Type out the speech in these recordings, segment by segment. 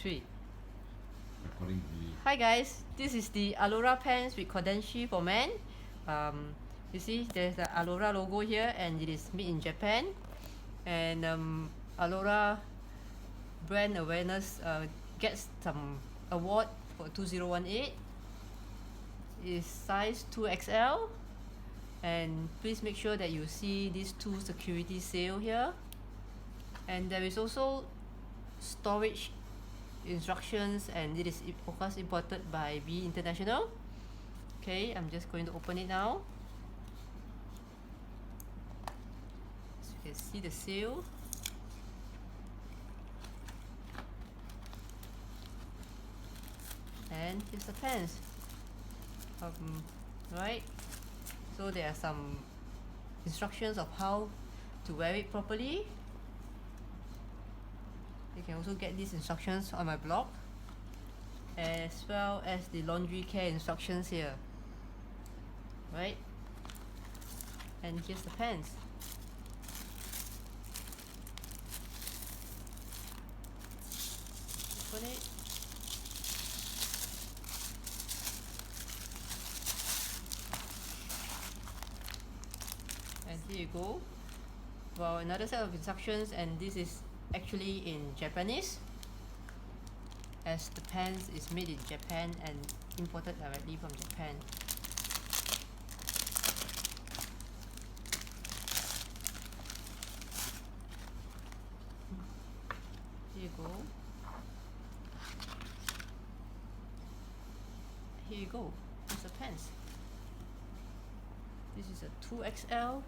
3. Accordingly. Hi guys, this is the Aulora pants with Kodenshi for men. You see there's the Aulora logo here and it is made in Japan. And Aulora brand awareness gets some award for 2018. It is size 2XL. And please make sure that you see these two security seal here. And there is also storage instructions, and it is of course imported by B International. Okay, I'm just going to open it now. So you can see the seal. And here's the pants. Right, so there are some instructions of how to wear it properly. You can also get these instructions on my blog, as well as the laundry care instructions here. Right, and here's the pants. Open it. And here you go. Well, another set of instructions, and this is actually in Japanese, as the pants is made in Japan and imported directly from Japan. Here you go. Here you go. Here's the pants. This is a 2XL.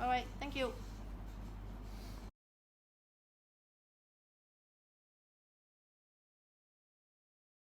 Alright, thank you.